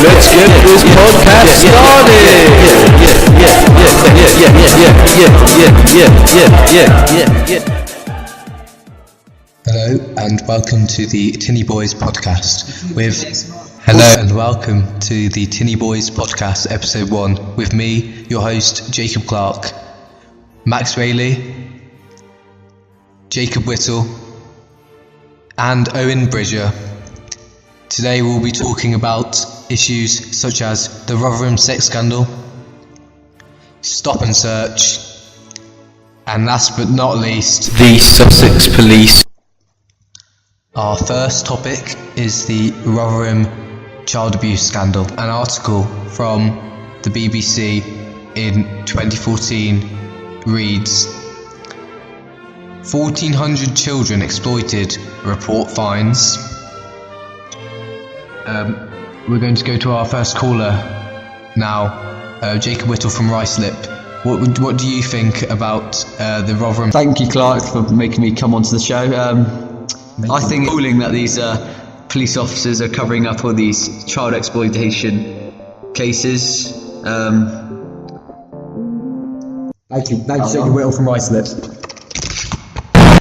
let's get this podcast started. Hello and welcome to the Tinny Boys podcast episode 1 with me, your host Jacob Clark, Max Bailey, Jacob Whittle and Owen Bridger. Today we'll be talking about issues such as the Rotherham sex scandal, stop and search, and last but not least, The Sussex Police. Our first topic is the Rotherham child abuse scandal. An article from the BBC in 2014 reads, 1,400 children exploited, report finds. We're going to go to our first caller now, Jacob Whittle from Ruislip. What do you think about the Rotherham? Thank you, Clark, for making me come onto the show. I think it's appalling that these police officers are covering up all these child exploitation cases. Thank you, Jacob Whittle from Ruislip.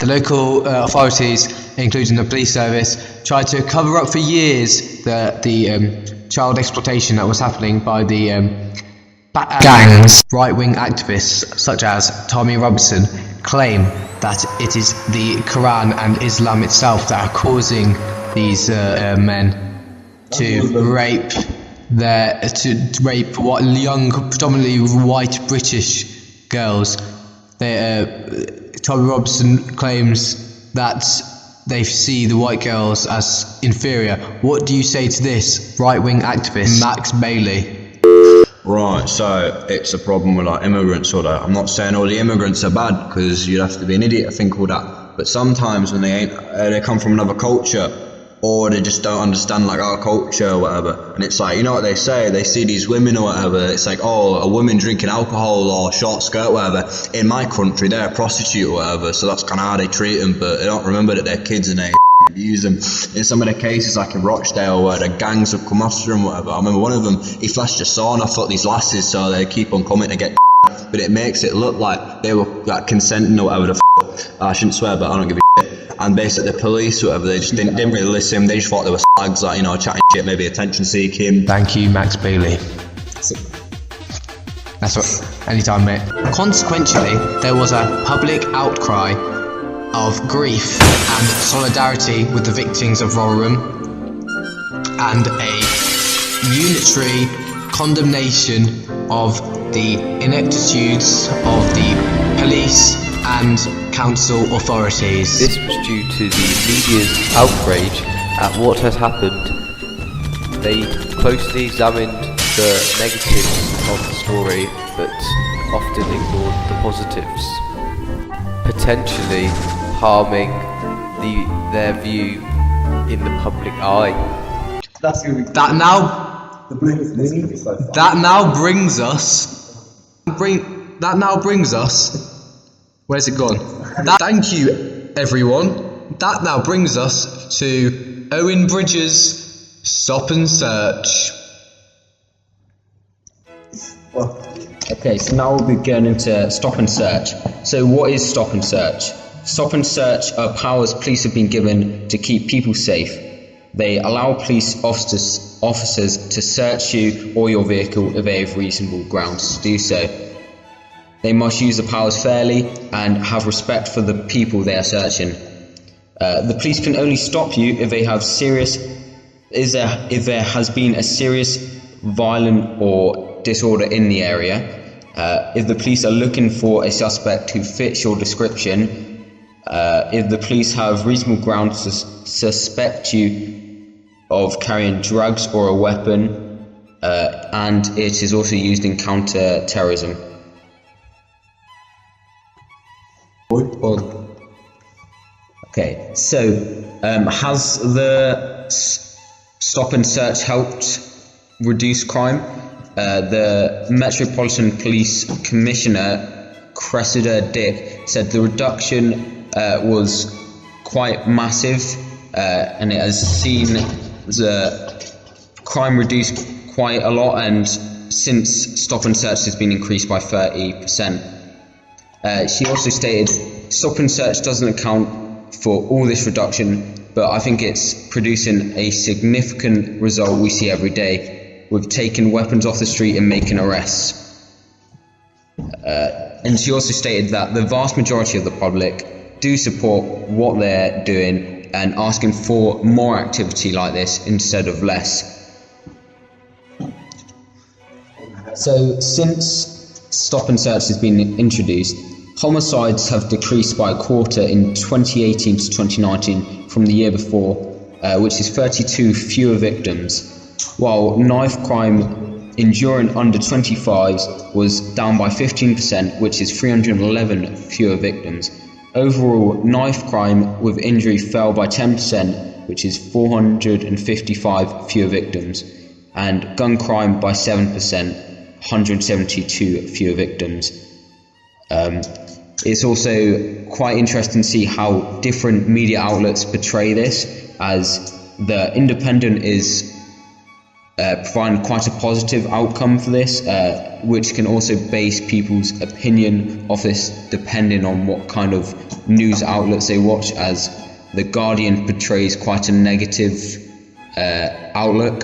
The local authorities, including the police service, tried to cover up for years the child exploitation that was happening by the gangs. Right-wing activists such as Tommy Robinson claim that it is the Quran and Islam itself that are causing these men to rape what young, predominantly white British girls. Tommy Robinson claims that they see the white girls as inferior. What do you say to this, right-wing activist Max Bailey? Right, so it's a problem with like immigrants or that. I'm not saying all the immigrants are bad, because you'd have to be an idiot to think all that. But sometimes when they come from another culture, or they just don't understand like our culture or whatever, and it's like, you know what they say, they see these women or whatever, it's like, oh, a woman drinking alcohol or short skirt or whatever. In my country they're a prostitute or whatever, so that's kind of how they treat them, but they don't remember that they're kids and they abuse them. In some of the cases like in Rochdale where the gangs have come after them or whatever, I remember one of them, he flashed a saw and I thought these lasses, so they keep on coming to get but it makes it look like they were like consenting or whatever the I shouldn't swear, but I don't give a shit. And basically the police or whatever, they just didn't really listen. They just thought they were slags, like, you know, chatting shit, maybe attention seeking. Thank you, Max Bailey. That's what, anytime, mate. Consequently, there was a public outcry of grief and solidarity with the victims of Rotherham, and a unitary condemnation of the ineptitudes of the police and council authorities. This was due to the media's outrage at what had happened. They closely examined the negatives of the story, but often ignored the positives, potentially harming their view in the public eye. That now brings us. Where's it gone? Thank you, everyone. That now brings us to Owen Bridger's Stop and Search. Okay, so now we'll be going into stop and search. So what is stop and search? Stop and search are powers police have been given to keep people safe. They allow police officers to search you or your vehicle if they have reasonable grounds to do so. They must use the powers fairly and have respect for the people they are searching. The police can only stop you if there has been a serious violent or disorder in the area. If the police are looking for a suspect who fits your description, if the police have reasonable grounds to suspect you of carrying drugs or a weapon, and it is also used in counter-terrorism. Okay, so has the stop and search helped reduce crime? The Metropolitan Police Commissioner Cressida Dick said the reduction was quite massive, and it has seen the crime reduced quite a lot, and since stop and search has been increased by 30%. She also stated, stop and search doesn't account for all this reduction, but I think it's producing a significant result we see every day, with taking weapons off the street and making arrests. And she also stated that the vast majority of the public do support what they're doing and asking for more activity like this instead of less. So since stop and search has been introduced, homicides have decreased by a quarter in 2018 to 2019 from the year before, which is 32 fewer victims, while knife crime enduring under 25s was down by 15%, which is 311 fewer victims. Overall, knife crime with injury fell by 10%, which is 455 fewer victims, and gun crime by 7%, 172 fewer victims. It's also quite interesting to see how different media outlets portray this, as the Independent is providing quite a positive outcome for this, which can also base people's opinion of this depending on what kind of news outlets they watch, as The Guardian portrays quite a negative outlook.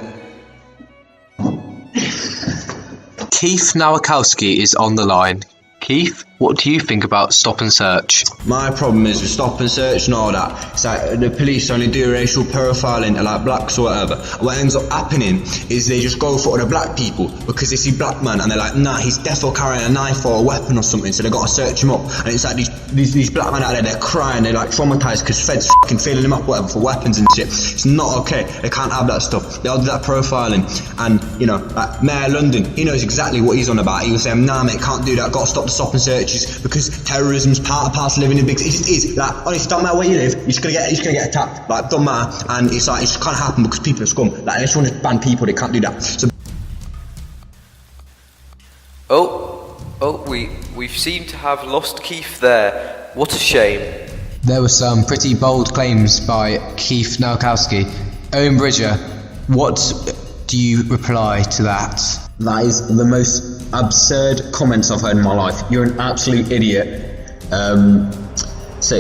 Keith Nowakowski is on the line. Keith, what do you think about stop and search? My problem is with stop and search and all that, it's like the police only do racial profiling to like blacks or whatever. What ends up happening is they just go for the black people because they see black man and they're like, nah, he's definitely carrying a knife or a weapon or something, so they got to search him up. And it's like these black men out there, they're crying, they're like traumatized because feds fucking filling him up whatever for weapons and shit. It's not okay. They can't have that stuff. They all do that profiling. And you know, like Mayor London, he knows exactly what he's on about. He was saying, nah mate, can't do that, got to stop the stop and searches because terrorism's part of living in big cities. It just is. Like, honestly, don't matter where you live, you're just gonna get attacked. Like, don't matter. And it's like, it just can't happen because people are scum. Like, they just want to ban people, they can't do that. So we seem to have lost Keith there. What a shame. There were some pretty bold claims by Keith Nowakowski. Owen Bridger, what do you reply to that? That is the most absurd comments I've heard in my life. You're an absolute idiot. So,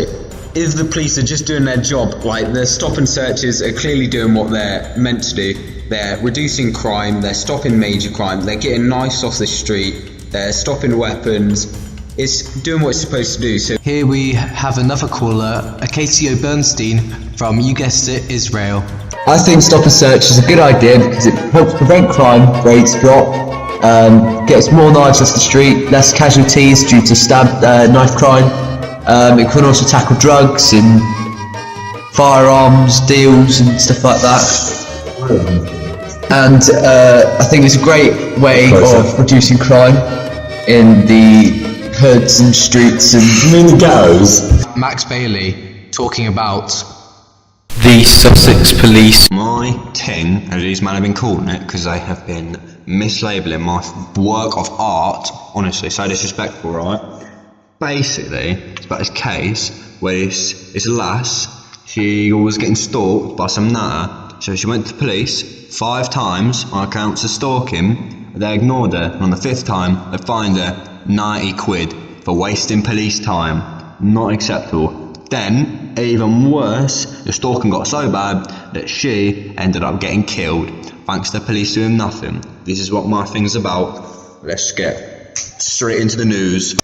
if the police are just doing their job, like the stop and searches are clearly doing what they're meant to do. They're reducing crime, they're stopping major crime, they're getting knives off the street, they're stopping weapons. It's doing what it's supposed to do. So here we have another caller, Acacio Bernstein from, you guessed it, Israel. I think stop and search is a good idea because it helps prevent crime rates drop, gets more knives off the street, less casualties due to knife crime. It can also tackle drugs and firearms deals and stuff like that. And I think it's a great way of reducing crime in the hoods and streets and the ghettos. Max Bailey talking about The Sussex Police. my thing, as these men have been calling it, because they have been mislabeling my work of art, honestly, so disrespectful, right? Basically, it's about this case where this lass, she was getting stalked by some natter, so she went to the police 5 times on accounts of stalking. They ignored her, and on the 5th time, they fined her 90 quid for wasting police time. Not acceptable. Then, even worse, the stalking got so bad that she ended up getting killed, thanks to the police doing nothing. This is what my thing's about. Let's get straight into the news.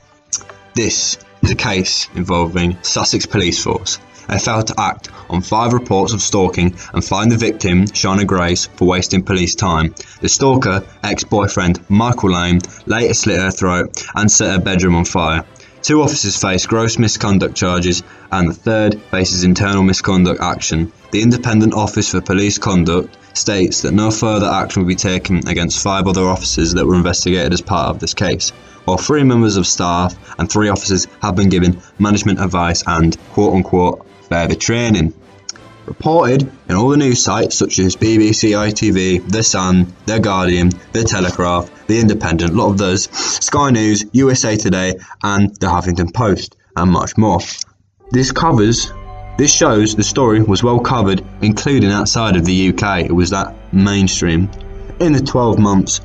This is a case involving Sussex Police Force. They failed to act on 5 reports of stalking and fined the victim, Shauna Grace, for wasting police time. The stalker, ex-boyfriend Michael Lane, later slit her throat and set her bedroom on fire. 2 officers face gross misconduct charges and the 3rd faces internal misconduct action. The Independent Office for Police Conduct states that no further action will be taken against 5 other officers that were investigated as part of this case, while 3 members of staff and 3 officers have been given management advice and quote-unquote further training. Reported in all the news sites such as BBC, ITV, The Sun, The Guardian, The Telegraph, The Independent, a lot of those, Sky News, USA Today and The Huffington Post, and much more. This shows the story was well covered, including outside of the UK. It was that mainstream. In the 12 months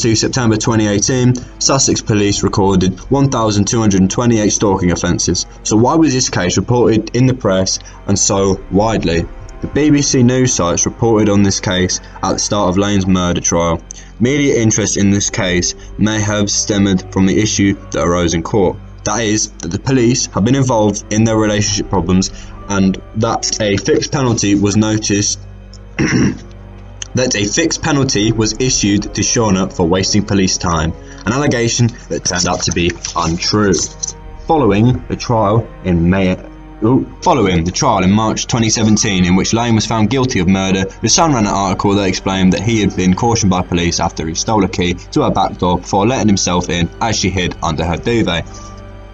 to September 2018, Sussex Police recorded 1,228 stalking offences. So why was this case reported in the press and so widely? The BBC news sites reported on this case at the start of Lane's murder trial. Media interest in this case may have stemmed from the issue that arose in court. That is, that the police have been involved in their relationship problems and that a fixed penalty was issued to Shauna for wasting police time, an allegation that turned out to be untrue. Following the trial in March 2017, in which Lane was found guilty of murder, The Sun ran an article that explained that he had been cautioned by police after he stole a key to her back door before letting himself in as she hid under her duvet.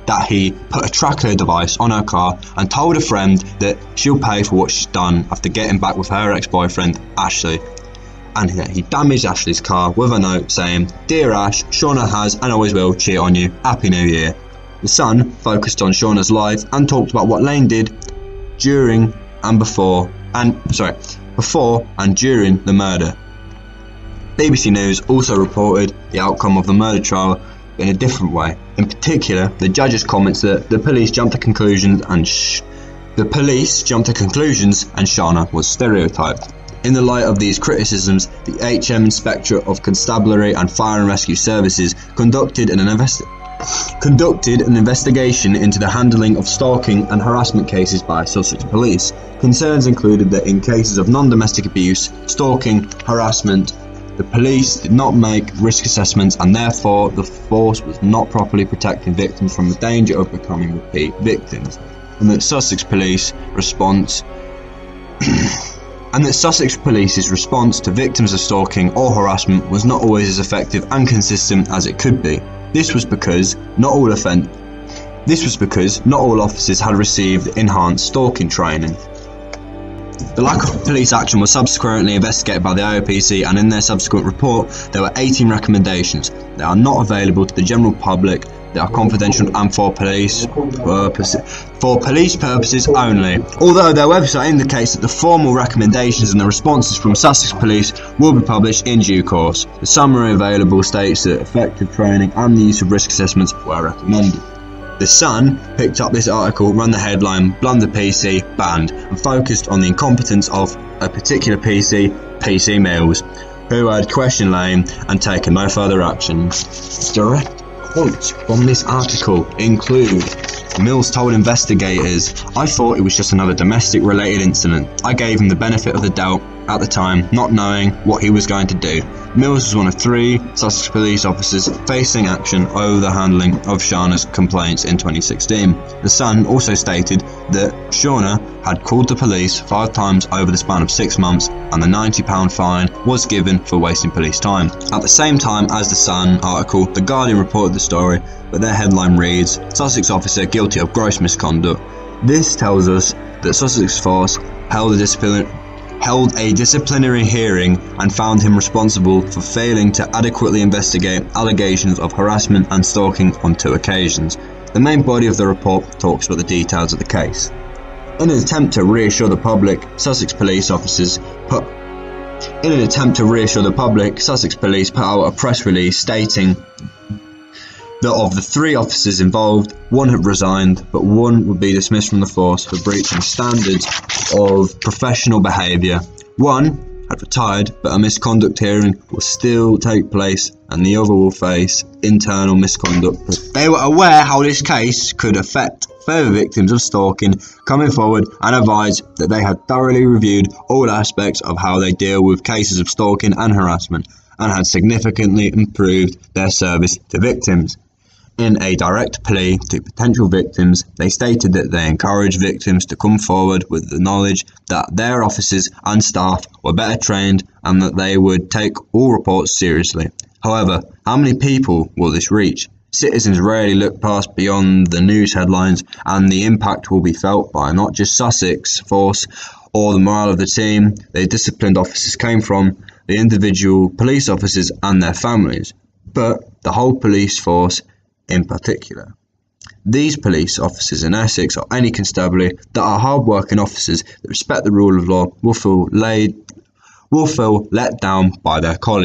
That he put a tracker device on her car and told a friend that she'll pay for what she's done after getting back with her ex-boyfriend, Ashley. And that he damaged Ashley's car with a note saying, "Dear Ash, Shauna has and always will cheat on you. Happy New Year." The Sun focused on Shauna's life and talked about what Lane did before and during the murder. BBC News also reported the outcome of the murder trial in a different way. In particular, the judge's comments that the police jumped to conclusions and Shauna was stereotyped. In the light of these criticisms, the HM Inspector of Constabulary and Fire and Rescue Services conducted an investigation into the handling of stalking and harassment cases by Sussex Police. Concerns included that in cases of non-domestic abuse, stalking, harassment, the police did not make risk assessments and therefore the force was not properly protecting victims from the danger of becoming repeat victims, and that Sussex Police's response to victims of stalking or harassment was not always as effective and consistent as it could be. This was because not all officers had received enhanced stalking training. The lack of police action was subsequently investigated by the IOPC, and in their subsequent report there were 18 recommendations. They are not available to the general public, they are confidential and for police purposes only. Although their website indicates that the formal recommendations and the responses from Sussex Police will be published in due course. The summary available states that effective training and the use of risk assessments were recommended. The Sun picked up this article, ran the headline, "Blunder PC Banned," and focused on the incompetence of a particular PC Mills, who had questioned Lane and taken no further action. Direct quotes from this article include: Mills told investigators, "I thought it was just another domestic related incident. I gave him the benefit of the doubt at the time, not knowing what he was going to do." Mills was one of 3 Sussex police officers facing action over the handling of Shauna's complaints in 2016. The Sun also stated that Shauna had called the police 5 times over the span of 6 months and the £90 fine was given for wasting police time. At the same time as the Sun article, The Guardian reported the story, but their headline reads, "Sussex officer guilty of gross misconduct." This tells us that Sussex Force held a disciplinary hearing and found him responsible for failing to adequately investigate allegations of harassment and stalking on 2 occasions. The main body of the report talks about the details of the case. In an attempt to reassure the public, Sussex Police put out a press release stating that of the 3 officers involved, 1 had resigned, but 1 would be dismissed from the force for breaching standards of professional behaviour. 1 had retired, but a misconduct hearing will still take place and the other will face internal misconduct. They were aware how this case could affect further victims of stalking coming forward and advised that they had thoroughly reviewed all aspects of how they deal with cases of stalking and harassment and had significantly improved their service to victims. In a direct plea to potential victims, they stated that they encouraged victims to come forward with the knowledge that their officers and staff were better trained and that they would take all reports seriously. However, how many people will this reach? Citizens rarely look past beyond the news headlines, and the impact will be felt by not just Sussex Force or the morale of the team the disciplined officers came from, the individual police officers and their families, but the whole police force in particular. These police officers in Essex or any constabulary that are hard-working officers that respect the rule of law will will feel let down by their colleagues.